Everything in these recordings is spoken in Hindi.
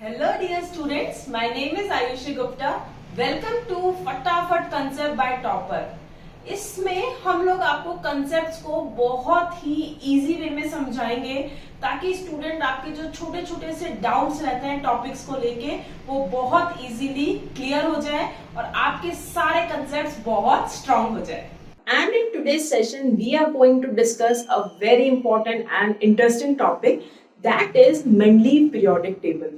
Hello dear students, my name is Ayushi Gupta. Welcome to फटाफट कंसेप्ट बाय टॉपर। इसमें हम लोग आपको कंसेप्ट्स को बहुत ही इजी वे में समझाएंगे ताकि स्टूडेंट आपके जो छोटे छोटे से डाउट्स रहते हैं टॉपिक्स को लेके वो बहुत इजीली क्लियर हो जाए और आपके सारे कंसेप्ट्स बहुत स्ट्रांग हो जाए। And in today's session, we are going to discuss a very important and interesting topic, that is Mendeleev periodic table.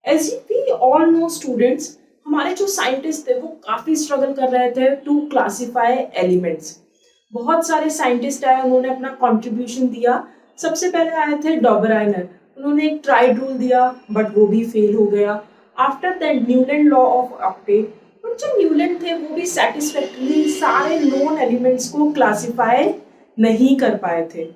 As we all know students, हमारे जो साइंटिस्ट थे वो काफी स्ट्रगल कर रहे थे टू क्लासिफाई एलिमेंट्स। बहुत सारे साइंटिस्ट आए, उन्होंने अपना कंट्रीब्यूशन दिया। सबसे पहले आए थे डॉबराइनर, उन्होंने एक ट्राइड रूल दिया बट वो भी फेल हो गया। After that Newland law of octet, और जो न्यूलैंड थे वो भी सेटिस्फैक्टरली सारे नोन एलिमेंट्स को क्लासिफाई नहीं कर पाए थे।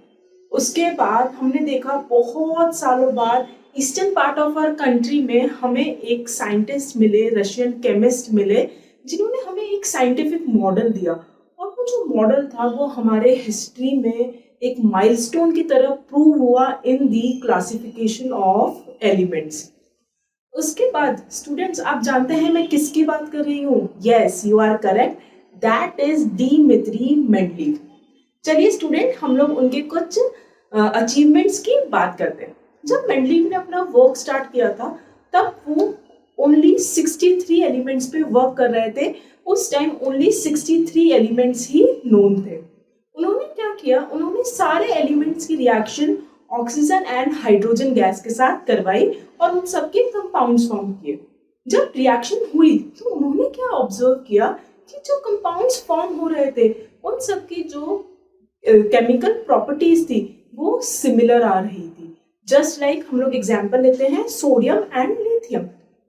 उसके बाद हमने देखा बहुत सालों बाद eastern part of our country में हमें एक साइंटिस्ट मिले, रशियन केमिस्ट मिले, जिन्होंने हमें एक साइंटिफिक मॉडल दिया। और वो जो मॉडल था वो हमारे हिस्ट्री में एक माइलस्टोन की तरह प्रूव हुआ इन दी क्लासिफिकेशन ऑफ एलिमेंट्स। उसके बाद स्टूडेंट्स, आप जानते हैं मैं किसकी बात कर रही हूँ? Yes, you are correct, that is Dmitri Mendeleev. चलिए स्टूडेंट, हम लोग उनके कुछ अचीवमेंट्स की बात करते हैं। जब मेंडलीव ने अपना वर्क स्टार्ट किया था तब वो ओनली 63 एलिमेंट्स पे वर्क कर रहे थे। उस टाइम ओनली 63 एलिमेंट्स ही नोन थे। उन्होंने क्या किया, उन्होंने सारे एलिमेंट्स की reaction oxygen and hydrogen gas के साथ करवाई और उन सबके कंपाउंड्स फॉर्म किए। जब रिएक्शन हुई तो उन्होंने क्या ऑब्जर्व किया कि जो कंपाउंड्स फॉर्म हो रहे थे उन सबकी जो केमिकल प्रॉपर्टीज थी वो सिमिलर आ रही थी। जस्ट लाइक हम लोग एग्जाम्पल लेते हैं सोडियम एंड लिथियम,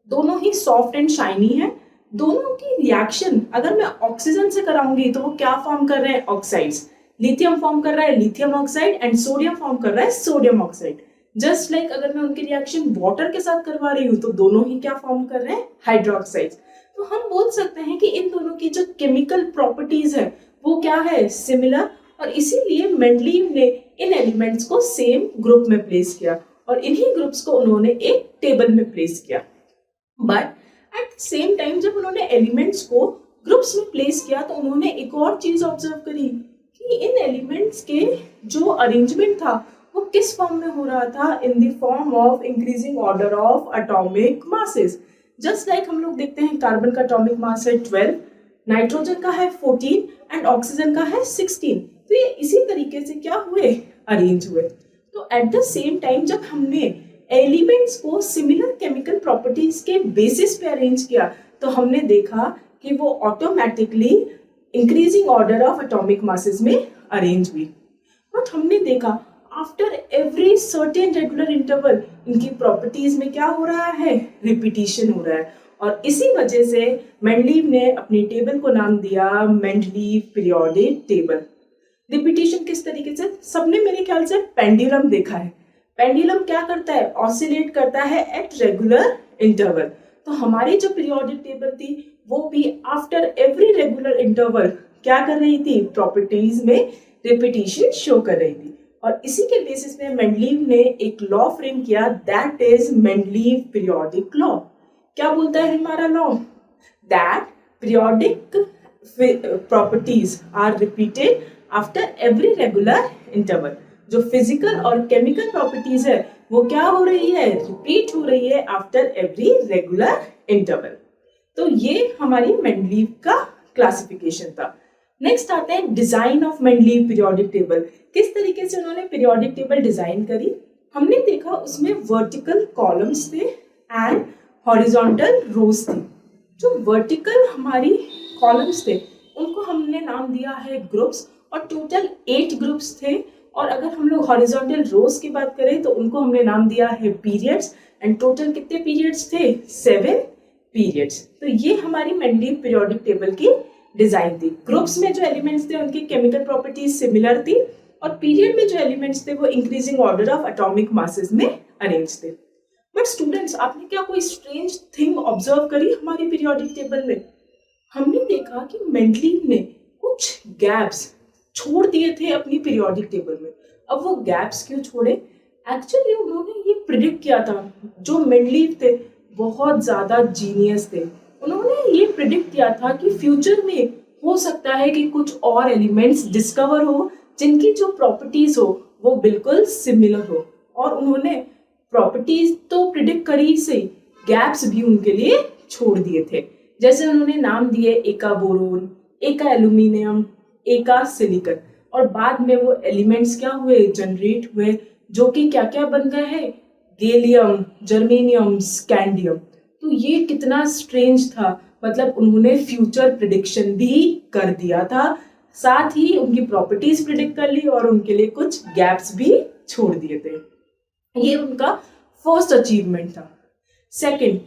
दोनों ही सॉफ्ट एंड शाइनी है। दोनों की रिएक्शन अगर मैं ऑक्सीजन से कराऊंगी तो वो क्या फॉर्म कर रहे हैं? ऑक्साइड्स। लिथियम फॉर्म कर रहा है lithium oxide and sodium form कर रहा है सोडियम ऑक्साइड। जस्ट लाइक अगर मैं उनकी रिएक्शन वाटर के साथ करवा रही हूँ तो दोनों ही क्या फॉर्म कर रहे हैं? हाइड्रोक्साइड्स। तो हम बोल सकते हैं कि इन दोनों की जो केमिकल प्रॉपर्टीज है वो क्या है? सिमिलर। और इसीलिए मेंडलीव ने इन एलिमेंट्स को सेम ग्रुप में प्लेस किया और इन्हीं ग्रुप्स को उन्होंने एक टेबल में प्लेस किया। But at the same time जब उन्होंने एलिमेंट्स को ग्रुप्स में प्लेस किया तो उन्होंने एक और चीज ऑब्जर्व करी कि इन एलिमेंट्स के जो अरेंजमेंट था वो किस फॉर्म में हो रहा था? In the form of increasing order of atomic masses. Just like हम लोग देखते हैं कार्बन का एटॉमिक मास है 12, नाइट्रोजन का है 14 एंड ऑक्सीजन का है 16। तो ये इसी तरीके से क्या हुए? अरेंज हुए। तो एट द सेम टाइम जब हमने एलिमेंट्स को सिमिलर केमिकल प्रॉपर्टीज के बेसिस पे अरेंज किया तो हमने देखा कि वो automatically increasing order of atomic masses में अरेंज हुई। बट हमने देखा after every certain regular interval इनकी प्रॉपर्टीज में क्या हो रहा है? रिपीटिशन हो रहा है। और इसी वजह से मेंडलीव ने अपनी टेबल को नाम दिया मेंडलीव पीरियोडिक टेबल। रिपीटिशन किस तरीके से? सबने मेरे ख्याल से पेंडुलम देखा है। पेंडुलम क्या करता है? ऑसिलेट करता है एट रेगुलर इंटरवल। तो हमारी जो पीरियोडिक टेबल थी वो भी आफ्टर एवरी रेगुलर इंटरवल क्या कर रही थी? प्रॉपर्टीज में रिपीटिशन शो कर रही थी। और इसी के बेसिस पे मेंडलीव ने एक लॉ फ्रेम किया, that is Mendeleev periodic law. क्या बोलता है हमारा law? That periodic properties are repeated after every regular interval. जो फिजिकल और केमिकल प्रॉपर्टीज है वो क्या हो रही है? रिपीट हो रही है आफ्टर एवरी रेगुलर इंटरवल। तो ये हमारी मेंडलीव का क्लासिफिकेशन था। नेक्स्ट आते हैं design of Mendeleev periodic table. किस तरीके से उन्होंने पीरियोडिक टेबल डिजाइन करी? हमने देखा उसमें वर्टिकल कॉलम्स थे एंड हॉरिजॉन्टल रोज थी। जो वर्टिकल हमारी कॉलम्स थे उनको हमने नाम दिया है ग्रुप्स और टोटल 8 ग्रुप्स थे। और अगर हम लोग हॉरिजॉन्टल रोज की बात करें तो उनको हमने नाम दिया है पीरियड्स एंड टोटल कितने पीरियड्स थे? 7 पीरियड्स। तो ये हमारी मेंडलीव पीरियोडिक टेबल की डिजाइन थी। ग्रुप्स में जो एलिमेंट्स थे उनकी केमिकल प्रॉपर्टीज सिमिलर थी और पीरियड में जो एलिमेंट्स थे वो increasing order of atomic masses में अरेंज थे। बट स्टूडेंट्स, आपने क्या कोई स्ट्रेंज थिंग ऑब्जर्व करी हमारी पीरियोडिक टेबल में? हमने देखा कि मेंडलीव ने कुछ गैप्स छोड़ दिए थे अपनी पीरियोडिक टेबल में। अब वो गैप्स क्यों छोड़े? एक्चुअली उन्होंने ये प्रिडिक्ट किया था, जो मेंडलीव थे बहुत ज्यादा जीनियस थे, उन्होंने ये प्रिडिक्ट किया था कि फ्यूचर में हो सकता है कि कुछ और एलिमेंट्स डिस्कवर हो जिनकी जो प्रॉपर्टीज हो वो बिल्कुल सिमिलर हो। और उन्होंने प्रॉपर्टीज तो प्रिडिक्ट करी से गैप्स भी उनके लिए छोड़ दिए थे। जैसे उन्होंने नाम दिए एका बोरोन, एका एल्यूमिनियम, एका सिलिकन, और बाद में वो एलिमेंट्स क्या हुए, जनरेट हुए, जो कि क्या क्या बन गए हैं, गैलियम, जर्मेनियम, स्कैंडियम। तो ये कितना स्ट्रेंज था, मतलब उन्होंने फ्यूचर प्रिडिक्शन भी कर दिया था, साथ ही उनकी प्रॉपर्टीज प्रिडिक्ट कर ली और उनके लिए कुछ गैप्स भी छोड़ दिए थे। ये उनका फर्स्ट अचीवमेंट था। सेकंड,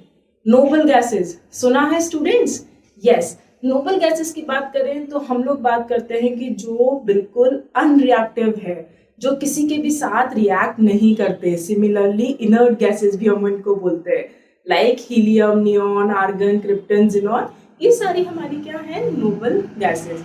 नोबल गैसेस, सुना है स्टूडेंट्स? यस, नोबल गैसेस की बात करें तो हम लोग बात करते हैं कि जो बिल्कुल अनरिएक्टिव है, जो किसी के भी साथ रिएक्ट नहीं करते। सिमिलरली इनर्ट गैसेस भी हम इनको बोलते हैं, like helium, neon, argon, krypton, xenon, ये सारी हमारी क्या है, नोबल गैसेस।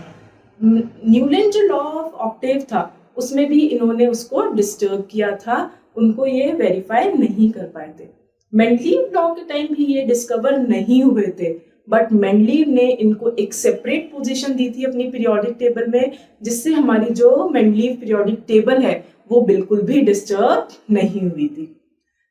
न्यूलैंड जो लॉ ऑफ ऑक्टेव था उसमें भी इन्होंने उसको डिस्टर्ब किया था, उनको ये वेरीफाई नहीं कर पाए थे। मेंडलीव लॉ के टाइम भी ये डिस्कवर नहीं हुए थे, बट मेंडलीव ने इनको एक सेपरेट पोजीशन दी थी अपनी पीरियोडिक टेबल में, जिससे हमारी जो मेंडलीव पीरियोडिक टेबल है वो बिल्कुल भी डिस्टर्ब नहीं हुई थी।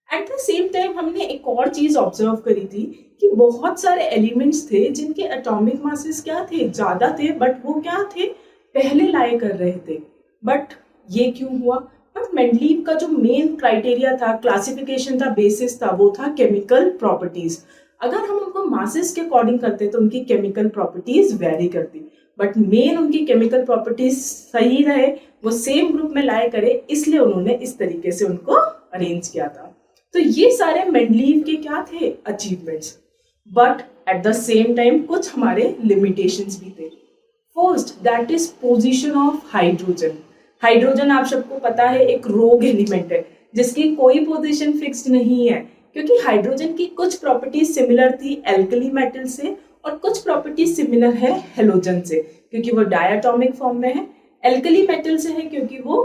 एट द सेम टाइम हमने एक और चीज ऑब्जर्व करी थी कि बहुत सारे एलिमेंट्स थे जिनके एटॉमिक मासेस क्या थे, ज्यादा थे, बट वो क्या थे, पहले लाए कर रहे थे। बट ये क्यों हुआ? बट मेंडलीव का जो मेन क्राइटेरिया था, क्लासिफिकेशन था, बेसिस था, वो था केमिकल प्रॉपर्टीज। अगर हम उनको मासेस के अकॉर्डिंग करते तो उनकी केमिकल प्रॉपर्टीज वेरी करती, बट मेन उनकी केमिकल प्रॉपर्टीज सही रहे, वो सेम ग्रुप में लाए करे, इसलिए उन्होंने इस तरीके से उनको अरेंज किया था। तो ये सारे मेंडलीव के क्या थे, achievements. But at the same time कुछ हमारे लिमिटेशंस भी थे। First, that is position of hydrogen. Hydrogen आप सबको पता है एक रोग एलिमेंट है जिसकी कोई पोजीशन फिक्स्ड नहीं है, क्योंकि हाइड्रोजन की कुछ प्रॉपर्टीज सिमिलर थी एल्कली मेटल से और कुछ प्रॉपर्टीज सिमिलर है हेलोजन से, क्योंकि वो डायटोमिक फॉर्म में है। एल्कली मेटल से है क्योंकि वो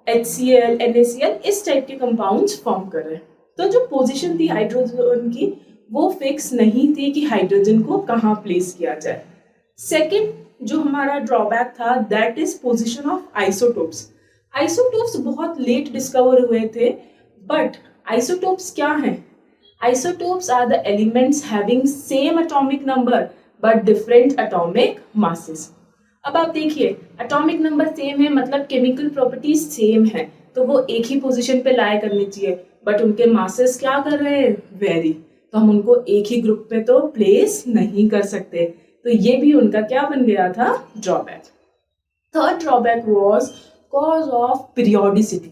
HCl, NaCl इस टाइप के कंपाउंड्स फॉर्म कर रहे हैं। तो जो पोजीशन थी हाइड्रोजन की वो फिक्स नहीं थी कि हाइड्रोजन को कहाँ प्लेस किया जाए। सेकंड जो हमारा ड्रॉबैक था, that is position of isotopes. Isotopes बहुत लेट डिस्कवर हुए थे, बट आइसोटोप्स क्या हैं? Isotopes are the elements having same atomic number but different atomic masses. अब आप देखिए, एटॉमिक नंबर सेम है मतलब केमिकल प्रॉपर्टीज सेम है, तो वो एक ही पोजीशन पे लाया करनी चाहिए, बट उनके मासेस क्या कर रहे हैं, वेरी, तो हम उनको एक ही ग्रुप पे तो प्लेस नहीं कर सकते। तो ये भी उनका क्या बन गया था, drawback. Third drawback was cause of periodicity.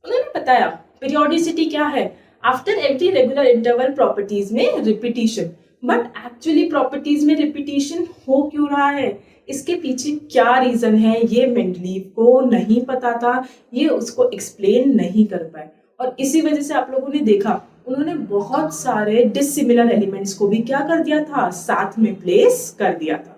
उन्होंने बताया पीरियोडिसिटी क्या है, after every regular interval properties में रिपीटिशन, बट एक्चुअली प्रॉपर्टीज में रिपीटिशन हो क्यों रहा है, इसके पीछे क्या रीजन है, ये मेंडलीव को नहीं पता था, ये उसको एक्सप्लेन नहीं कर पाए, और इसी वजह से आप लोगों ने देखा उन्होंने बहुत सारे डिसिमिलर एलिमेंट्स को भी क्या कर दिया था, साथ में प्लेस कर दिया था।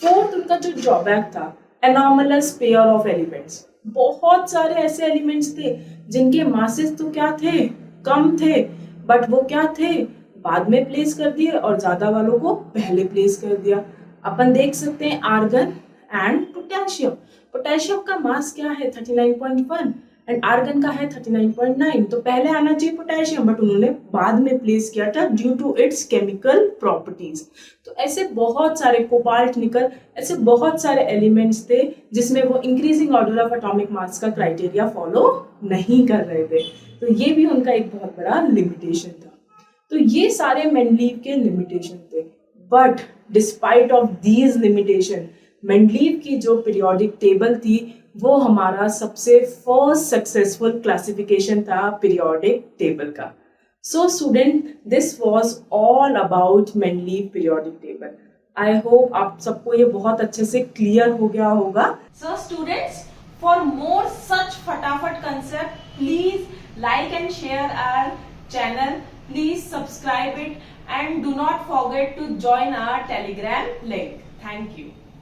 फोर्थ उनका जो ड्रॉबैक था, एनॉमलस पेयर ऑफ एलिमेंट्स। बहुत सारे ऐसे एलिमेंट्स थे जिनके मासेस तो क्या थे, कम थे, बट वो क्या थे, बाद में प्लेस कर दिए और ज्यादा वालों को पहले प्लेस कर दिया। अपन देख सकते हैं आर्गन एंड पोटेशियम। पोटेशियम का मास क्या है 39.1 एंड आर्गन का है 39.9, तो पहले आना चाहिए पोटेशियम, बट उन्होंने बाद में प्लेस किया था due to its chemical properties. तो ऐसे बहुत सारे, कोबाल्ट, निकल, ऐसे बहुत सारे एलिमेंट्स थे जिसमें वो increasing order of atomic mass का क्राइटेरिया फॉलो नहीं कर रहे थे, तो ये भी उनका एक बहुत बड़ा लिमिटेशन था। तो ये सारे मेंडलीव के लिमिटेशन थे, but despite of these limitation Mendeleev की जो पीरियोडिक टेबल थी वो हमारा सबसे फर्स्ट सक्सेसफुल क्लासिफिकेशन था पीरियोडिक टेबल का। So student, this was all about Mendeleev periodic table. I hope आप सबको ये बहुत अच्छे से क्लियर हो गया होगा। सो स्टूडेंट्स, फॉर मोर सच फटाफट concept, please like and share our channel, please subscribe it and do not forget to join our Telegram link. Thank you.